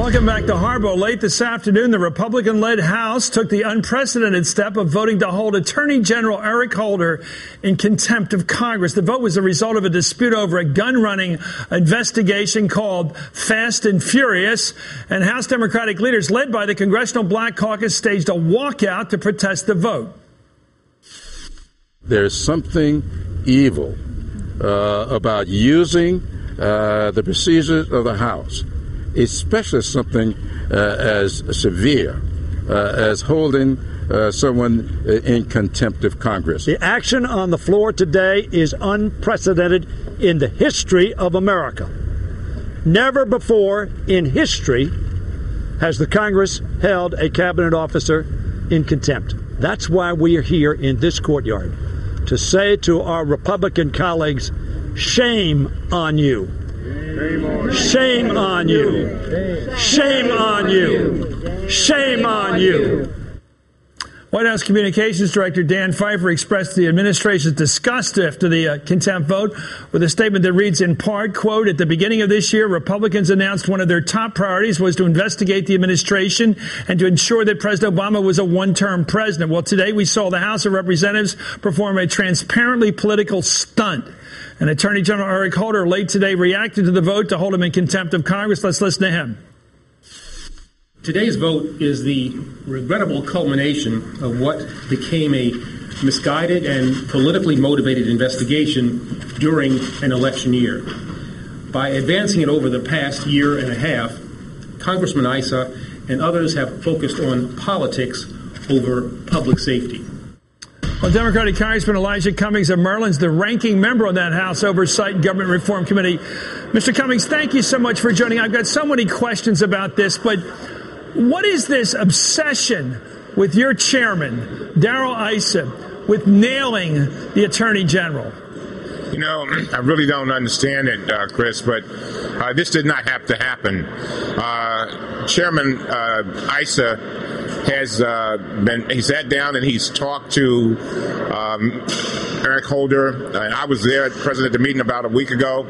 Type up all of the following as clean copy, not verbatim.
Welcome back to Harbaugh. Late this afternoon, the Republican-led House took the unprecedented step of voting to hold Attorney General Eric Holder in contempt of Congress. The vote was the result of a dispute over a gun-running investigation called Fast and Furious, and House Democratic leaders, led by the Congressional Black Caucus, staged a walkout to protest the vote. There's something evil about using the procedures of the House, especially something as severe as holding someone in contempt of Congress. The action on the floor today is unprecedented in the history of America. Never before in history has the Congress held a cabinet officer in contempt. That's why we are here in this courtyard, to say to our Republican colleagues, shame on you. Shame on you. Shame on you. Shame on you. White House Communications Director Dan Pfeiffer expressed the administration's disgust after the contempt vote with a statement that reads in part, quote, "At the beginning of this year, Republicans announced one of their top priorities was to investigate the administration and to ensure that President Obama was a one-term president. Well, today we saw the House of Representatives perform a transparently political stunt." And Attorney General Eric Holder late today reacted to the vote to hold him in contempt of Congress. Let's listen to him. Today's vote is the regrettable culmination of what became a misguided and politically motivated investigation during an election year. By advancing it over the past year and a half, Congressman Issa and others have focused on politics over public safety. Well, Democratic Congressman Elijah Cummings of Maryland's the ranking member on that House Oversight and Government Reform Committee. Mr. Cummings, thank you so much for joining. I've got so many questions about this, but what is this obsession with your chairman, Darrell Issa, with nailing the Attorney General? You know, I really don't understand it, Chris, but this did not have to happen. Chairman Issa has he sat down and he's talked to Eric Holder. I was there present at the meeting about a week ago.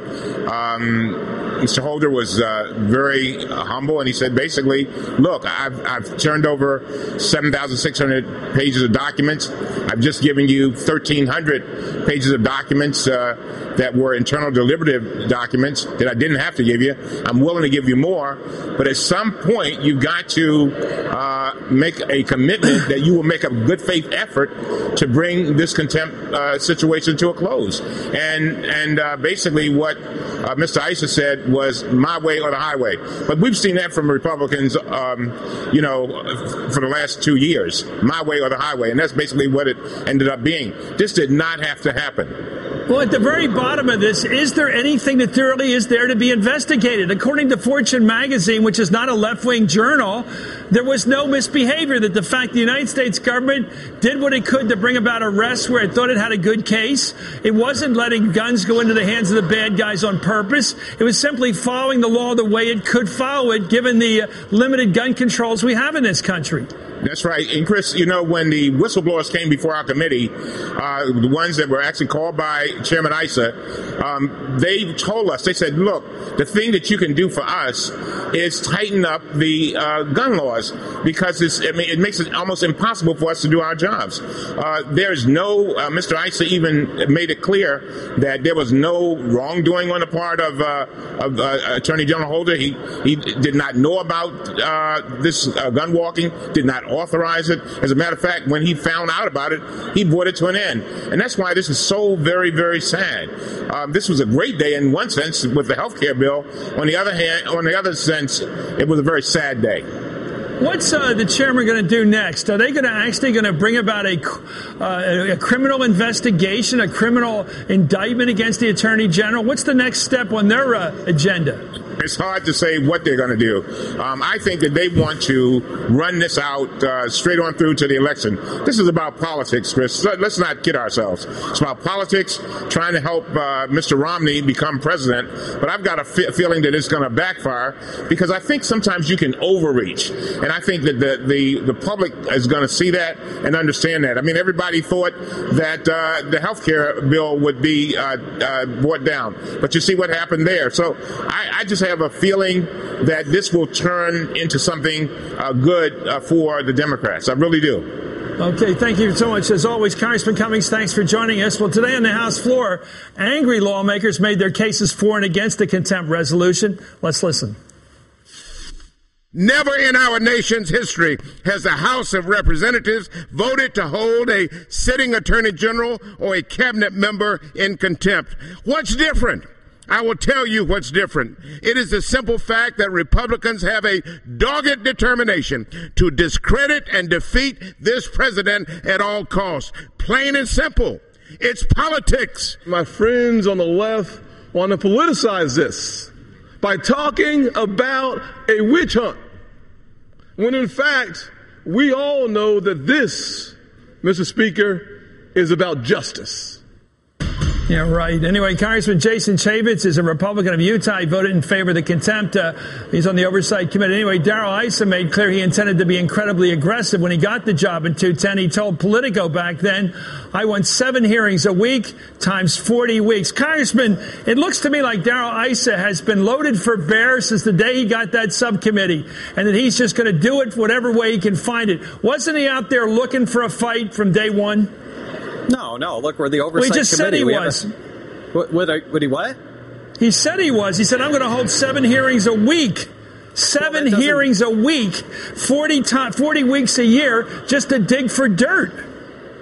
Mr. Holder was very humble, and he said basically, look, I've turned over 7,600 pages of documents. I've just given you 1,300 pages of documents that were internal deliberative documents that I didn't have to give you. I'm willing to give you more, but at some point you've got to make a commitment that you will make a good faith effort to bring this contempt situation to a close. And basically what Mr. Issa said was my way or the highway. But we've seen that from Republicans, for the last 2 years, my way or the highway. And that's basically what it ended up being. This did not have to happen. Well, at the very bottom of this, is there anything that thoroughly is there to be investigated? According to Fortune magazine, which is not a left-wing journal, there was no misbehavior. That the fact the United States government did what it could to bring about arrests where it thought it had a good case. It wasn't letting guns go into the hands of the bad guys on purpose. It was simply following the law the way it could follow it, given the limited gun controls we have in this country. That's right. And Chris, when the whistleblowers came before our committee, the ones that were actually called by Chairman Issa, they told us, they said, look, the thing that you can do for us is tighten up the gun laws because it makes it almost impossible for us to do our jobs. There's no, Mr. Issa even made it clear that there was no wrongdoing on the part of Attorney General Holder. He did not know about this gun walking, did not authorize it. As a matter of fact, when he found out about it, he brought it to an end. And that's why this is so very, very sad. This was a great day in one sense with the health care bill. On the other sense, it was a very sad day. What's the chairman going to do next? Are they going to bring about a criminal investigation, a criminal indictment against the Attorney General? What's the next step on their agenda? It's hard to say what they're going to do. I think that they want to run this out straight on through to the election. This is about politics, Chris. Let's not kid ourselves. It's about politics, trying to help Mr. Romney become president. But I've got a feeling that it's going to backfire because I think sometimes you can overreach. And And I think that the public is going to see that and understand that. I mean, everybody thought that the health care bill would be brought down. But you see what happened there. So I just have a feeling that this will turn into something good for the Democrats. I really do. Okay, thank you so much. As always, Congressman Cummings, thanks for joining us. Well, today on the House floor, angry lawmakers made their cases for and against the contempt resolution. Let's listen. Never in our nation's history has the House of Representatives voted to hold a sitting attorney general or a cabinet member in contempt. What's different? I will tell you what's different. It is the simple fact that Republicans have a dogged determination to discredit and defeat this president at all costs. Plain and simple. It's politics. My friends on the left want to politicize this by talking about a witch hunt, when in fact, we all know that this, Mr. Speaker, is about justice. Yeah, right. Anyway, Congressman Jason Chaffetz is a Republican of Utah. He voted in favor of the contempt. He's on the Oversight Committee. Anyway, Darrell Issa made clear he intended to be incredibly aggressive when he got the job in 210. He told Politico back then, I want 7 hearings a week times 40 weeks. Congressman, it looks to me like Darrell Issa has been loaded for bear since the day he got that subcommittee, and that he's just going to do it whatever way he can find it. Wasn't he out there looking for a fight from day one? No. Look, we're the Oversight Committee. He just said he was. Would he what? He said he was. He said, I'm going to hold 7 hearings a week. 7 hearings a week, 40 weeks a year, just to dig for dirt.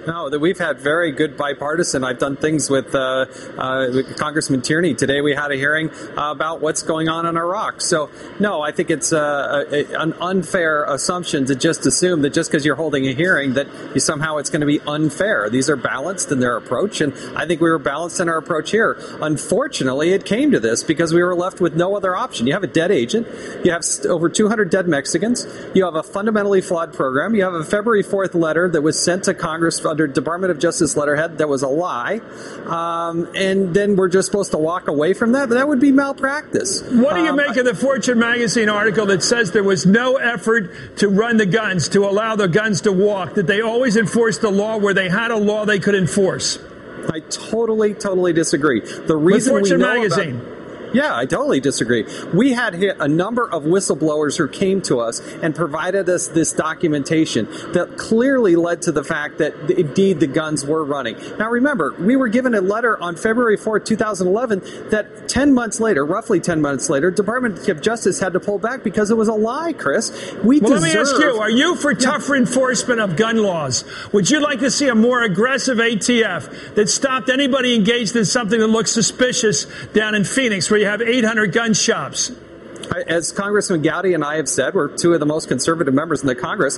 No, that we've had very good bipartisan. I've done things with Congressman Tierney. Today we had a hearing about what's going on in Iraq. So, no, I think it's an unfair assumption to just assume that just because you're holding a hearing that somehow it's going to be unfair. These are balanced in their approach, and I think we were balanced in our approach here. Unfortunately, it came to this because we were left with no other option. You have a dead agent. You have over 200 dead Mexicans. You have a fundamentally flawed program. You have a February 4th letter that was sent to Congress under Department of Justice letterhead that was a lie, and then we're just supposed to walk away from that? But that would be malpractice. What do you make of the Fortune magazine article that says there was no effort to run the guns, to allow the guns to walk, that they always enforced the law where they had a law they could enforce? I totally disagree. The reason with Fortune we know magazine. Yeah, I totally disagree. We had a number of whistleblowers who came to us and provided us this documentation that clearly led to the fact that indeed the guns were running. Now remember, we were given a letter on February 4th, 2011 that 10 months later, roughly 10 months later, Department of Justice had to pull back because it was a lie, Chris. Let me ask you, are you for tougher enforcement of gun laws? Would you like to see a more aggressive ATF that stopped anybody engaged in something that looks suspicious down in Phoenix, where you have 800 gun shops? As Congressman Gowdy and I have said, we're 2 of the most conservative members in the Congress.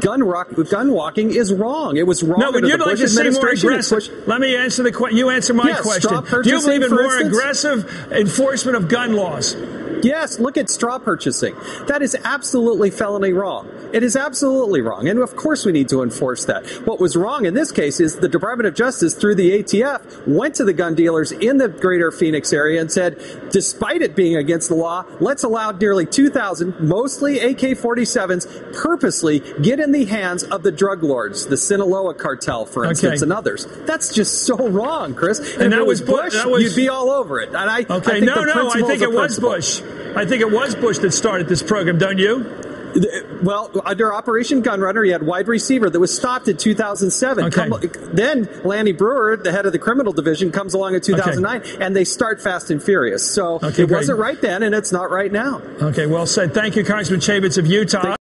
Gun walking is wrong. It was wrong. No, but you'd like to see more aggressive. Let me answer you answer my question. Do you believe in more aggressive enforcement of gun laws? Yes, look at straw purchasing. That is absolutely felony wrong. It is absolutely wrong. And of course we need to enforce that. What was wrong in this case is the Department of Justice, through the ATF, went to the gun dealers in the greater Phoenix area and said, despite it being against the law, let's allow nearly 2,000, mostly AK-47s, purposely get in the hands of the drug lords, the Sinaloa cartel, for instance, and others. That's just so wrong, Chris. And if it was Bush, you'd be all over it. And I think I think it was Bush. I think it was Bush that started this program, don't you? Well, under Operation Gunrunner, you had Wide Receiver that was stopped in 2007. Okay. Then Lanny Brewer, the head of the criminal division, comes along in 2009, and they start Fast and Furious. So it wasn't right then, and it's not right now. Okay, well said. Thank you, Congressman Chaffetz of Utah.